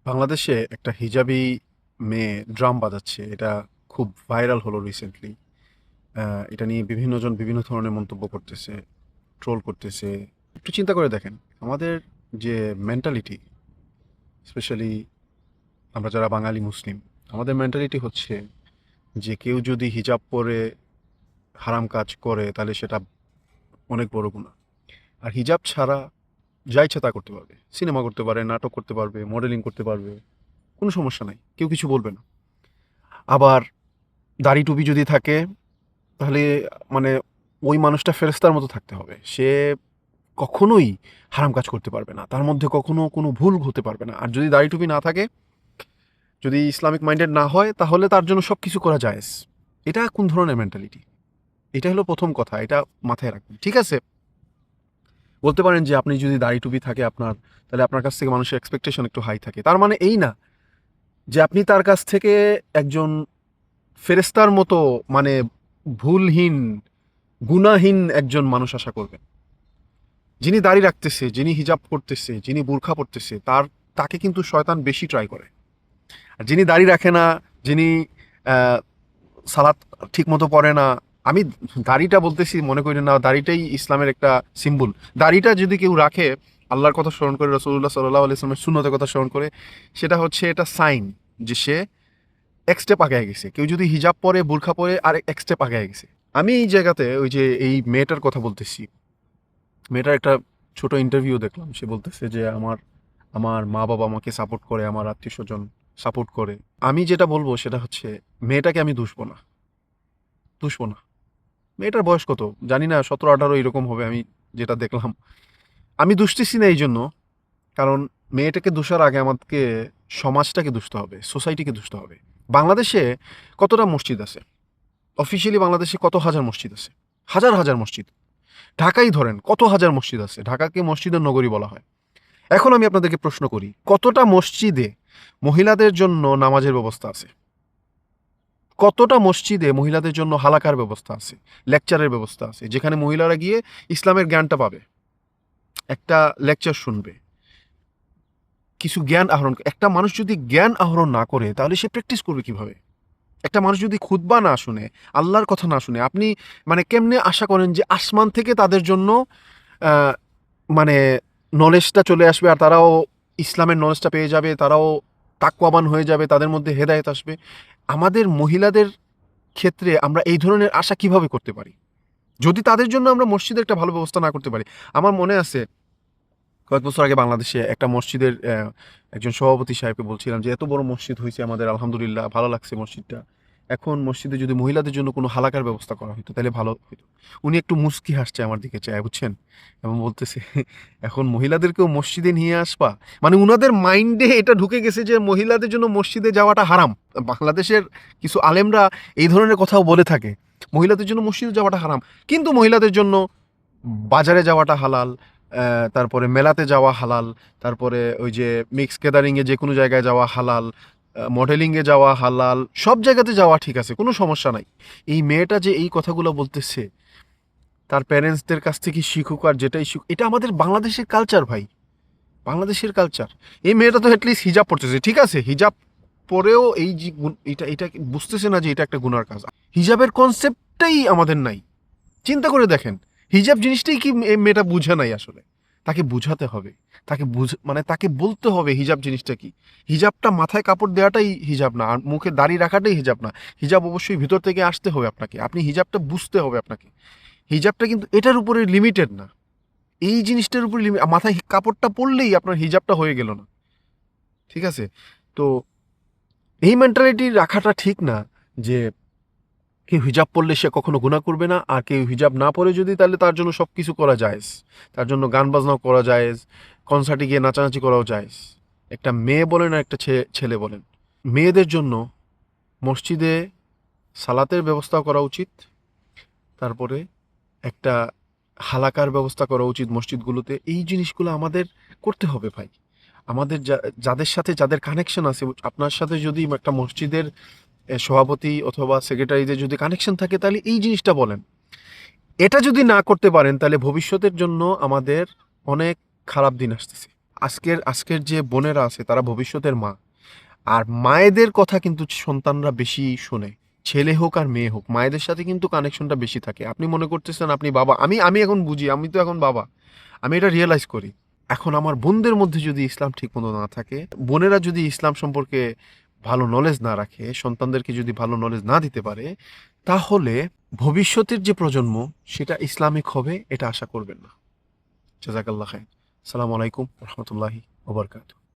বাংলাদেশে একটা হিজাবি মেয়ে ড্রাম বাজাচ্ছে। এটা খুব ভাইরাল হলো রিসেন্টলি। এটা নিয়ে বিভিন্নজন বিভিন্ন ধরনের মন্তব্য করতেছে, ট্রোল করতেছে। একটু চিন্তা করে দেখেন, আমাদের যে মেন্টালিটি, স্পেশালি আমরা যারা বাঙালি মুসলিম, আমাদের মেন্টালিটি হচ্ছে যে কেউ যদি হিজাব পরে হারাম কাজ করে তাহলে সেটা অনেক বড় গুনাহ। আর হিজাব ছাড়া যা ইচ্ছা তা করতে পারবে। সিনেমা করতে পারে, নাটক করতে পারবে, মডেলিং করতে পারবে। কোনো সমস্যা নাই। কেউ কিছু বলবে না। আবার দাড়ি টুপি যদি থাকে তাহলে মানে ওই মানুষটা ফেরেশতার মতো থাকতে হবে। সে কখনোই হারাম কাজ করতে পারবে না। তার মধ্যে কখনো কোনো ভুল হতে পারবে না। আর যদি দাড়ি টুপি না থাকে, যদি ইসলামিক মাইন্ডেড না হয়, তাহলে তার জন্য সবকিছু করা জায়েজ। এটা কোন ধরনের মেন্টালিটি? এটা হলো ১ম কথা। এটা মাথায় রাখবেন। ঠিক আছে? বলতে পারেন যে আপনি যদি দাড়ি টুপি থাকে আপনার, তাহলে আপনার কাছ থেকে মানুষের এক্সপেকটেশন একটু হাই থাকে। তার মানে এই না যে আপনি তার কাছ থেকে একজন ফেরেশতার মতো, মানে ভুলহীন, গুনাহীন একজন মানুষ আশা করবেন। যিনি দাড়ি রাখতেছে, যিনি হিজাব পড়তেছে, যিনি বুরখা পড়তেছে, তাকে কিন্তু শয়তান বেশি ট্রাই করে। আর যিনি দাড়ি রাখে না, যিনি আহ, সালাত ঠিক মতো পড়ে না, আমি দাড়িটা বলতেছি মনে করি না দাড়িটাই ইসলামের একটা সিম্বল। দাড়িটা যদি কেউ রাখে, আল্লাহর কথা স্মরণ করে, রসুল্লাহ সাল্লাহ আলাইসলামের সুন্নতের কথা স্মরণ করে, সেটা হচ্ছে এটা সাইন যে সে এক স্টেপ আগায় গেছে। কেউ যদি হিজাব পরে, বুরখা পরে, আর এক স্টেপ আগায় গেছে। আমি এই জায়গাতে ওই যে এই মেয়েটার কথা বলতেছি, মেয়েটার একটা ছোট ইন্টারভিউ দেখলাম। সে বলতেছে যে আমার আমার মা বাবা আমাকে সাপোর্ট করে, আমার আত্মীয় স্বজন সাপোর্ট করে। আমি যেটা বলবো সেটা হচ্ছে, মেয়েটাকে আমি দুষবো না, দুষবো না। মেয়েটার বয়স কত জানি না, ১৭-১৮ এরকম হবে আমি যেটা দেখলাম। আমি দুষতেছি না এই জন্য, কারণ মেয়েটাকে দোষার আগে আমাদেরকে সমাজটাকে দুষতে হবে, সোসাইটিকে দুষতে হবে। বাংলাদেশে কতটা মসজিদ আছে? অফিসিয়ালি বাংলাদেশে কত হাজার মসজিদ আছে? হাজার হাজার মসজিদ। ঢাকাই ধরেন, কত হাজার মসজিদ আছে? ঢাকাকে মসজিদের নগরী বলা হয়। এখন আমি আপনাদেরকে প্রশ্ন করি, কতটা মসজিদে মহিলাদের জন্য নামাজের ব্যবস্থা আছে? কতটা মসজিদে মহিলাদের জন্য হালাকার ব্যবস্থা আছে, লেকচারের ব্যবস্থা আছে, যেখানে মহিলারা গিয়ে ইসলামের জ্ঞানটা পাবে, একটা লেকচার শুনবে, কিছু জ্ঞান আহরণ। একটা মানুষ যদি জ্ঞান আহরণ না করে তাহলে সে প্র্যাকটিস করবে কিভাবে? একটা মানুষ যদি খুতবা না শুনে, আল্লাহর কথা না শুনে, আপনি মানে কেমনে আশা করেন যে আসমান থেকে তাদের জন্য আহ, মানে নলেজটা চলে আসবে, আর তারাও ইসলামের নলেজটা পেয়ে যাবে, তারাও তাকওয়াবান হয়ে যাবে, তাদের মধ্যে হেদায়েত আসবে? আমাদের মহিলাদের ক্ষেত্রে আমরা এই ধরনের আশা কিভাবে করতে পারি যদি তাদের জন্য আমরা মসজিদে একটা ভালো ব্যবস্থা না করতে পারি? আমার মনে আছে কয়েক বছর আগে বাংলাদেশে একটা মসজিদের একজন সভাপতি সাহেবকে বলছিলাম যে এত বড় মসজিদ হয়েছে আমাদের, আলহামদুলিল্লাহ, ভালো লাগছে মসজিদটা। এখন মসজিদে যদি মহিলাদের জন্য কোনো হালাকার ব্যবস্থা করা হতো তাহলে ভালো হতো। উনি একটু মুচকি হাসছে আমার দিকে চায়, বুঝছেন, এবং বলতেছে এখন মহিলাদেরকেও মসজিদে নিয়ে আসবা? মানে উনাদের মাইন্ডে এটা ঢুকে গেছে যে মহিলাদের জন্য মসজিদে যাওয়াটা হারাম। বাংলাদেশের কিছু আলেমরা এই ধরনের কথাও বলে থাকে, মহিলাদের জন্য মসজিদে যাওয়াটা হারাম, কিন্তু মহিলাদের জন্য বাজারে যাওয়াটা হালাল, তারপরে মেলাতে যাওয়া হালাল, তারপরে ওই যে মিক্স গ্যাদারিংয়ে যে কোনো জায়গায় যাওয়া হালাল, মডেলিংয়ে যাওয়া হালাল, সব জায়গাতে যাওয়া ঠিক আছে, কোনো সমস্যা নাই। এই মেয়েটা যে এই কথাগুলো বলতেছে, তার প্যারেন্টসদের কাছ থেকে শিখুক আর যেটাই শিখুক, এটা আমাদের বাংলাদেশের কালচার ভাই, বাংলাদেশের কালচার। এই মেয়েটা তো অ্যাটলিস্ট হিজাব পড়তেছে, ঠিক আছে, হিজাব পরেও এই যে এটা এটা বুঝতেছে না যে এটা একটা গুনার কাজ। হিজাবের কনসেপ্টটাই আমাদের নাই। চিন্তা করে দেখেন, হিজাব জিনিসটাই কি মেয়েটা বুঝে নাই আসলে। তাকে বুঝাতে হবে, মানে তাকে বলতে হবে হিজাব জিনিসটা কি। হিজাবটা মাথায় কাপড় দেওয়াটাই হিজাব না, আর মুখে দাড়ি রাখাটাই হিজাব না। হিজাব অবশ্যই ভিতর থেকে আসতে হবে আপনাকে, আপনি হিজাবটা বুঝতে হবে আপনাকে। হিজাবটা কিন্তু এটার উপরে লিমিটেড না, এই জিনিসটার উপরে মাথায় কাপড়টা পরলেই আপনার হিজাবটা হয়ে গেল না, ঠিক আছে? তো এই মেন্টালিটি রাখাটা ঠিক না যে কেউ হিজাব পরলে সে কখনো গুনাহ করবে না, আর কেউ হিজাব না পরে যদি, তাহলে তার জন্য সব কিছু করা জায়েজ। তার জন্য গান বাজনাও করা জায়েজ, কনসার্টে গিয়ে নাচানাচি করাও জায়েজ। একটা মেয়ে বলেন আর একটা ছেলে বলেন, মেয়েদের জন্য মসজিদে সালাতের ব্যবস্থা করা উচিত। তারপরে একটা হালাকার ব্যবস্থা করা উচিত মসজিদগুলোতে। এই জিনিসগুলো আমাদের করতে হবে ভাই। আমাদের যাদের সাথে যাদের কানেকশন আছে, আপনার সাথে যদি একটা মসজিদের সভাপতি অথবা সেক্রেটারিদের যদি কানেকশন থাকে, তাহলে এই জিনিসটা বলেন। এটা যদি না করতে পারেন তাহলে ভবিষ্যতের জন্য আমাদের অনেক খারাপ দিন আসতেছে। আজকের যে বোনেরা আছে তারা ভবিষ্যতের মা। আর মায়েদের কথা কিন্তু সন্তানরা বেশি শোনে। ছেলে হোক আর মেয়ে হোক, মায়েদের সাথে কিন্তু কানেকশনটা বেশি থাকে। আপনি মনে করতেছেন আপনি বাবা, আমি এখন বুঝি, আমি তো এখন বাবা। আমি এটা রিয়ালাইজ করি। এখন আমার বোনদের মধ্যে যদি ইসলাম ঠিকমতো না থাকে, বোনেরা যদি ইসলাম সম্পর্কে ভালো নলেজ না রাখে, সন্তানদেরকে যদি ভালো নলেজ না দিতে পারে, তাহলে ভবিষ্যতের যে প্রজন্ম সেটা ইসলামিক হবে এটা আশা করবেন না। জাযাকাল্লাহ খাইর। আসসালামু আলাইকুম ওয়া রাহমাতুল্লাহি ওয়া বারাকাতুহু।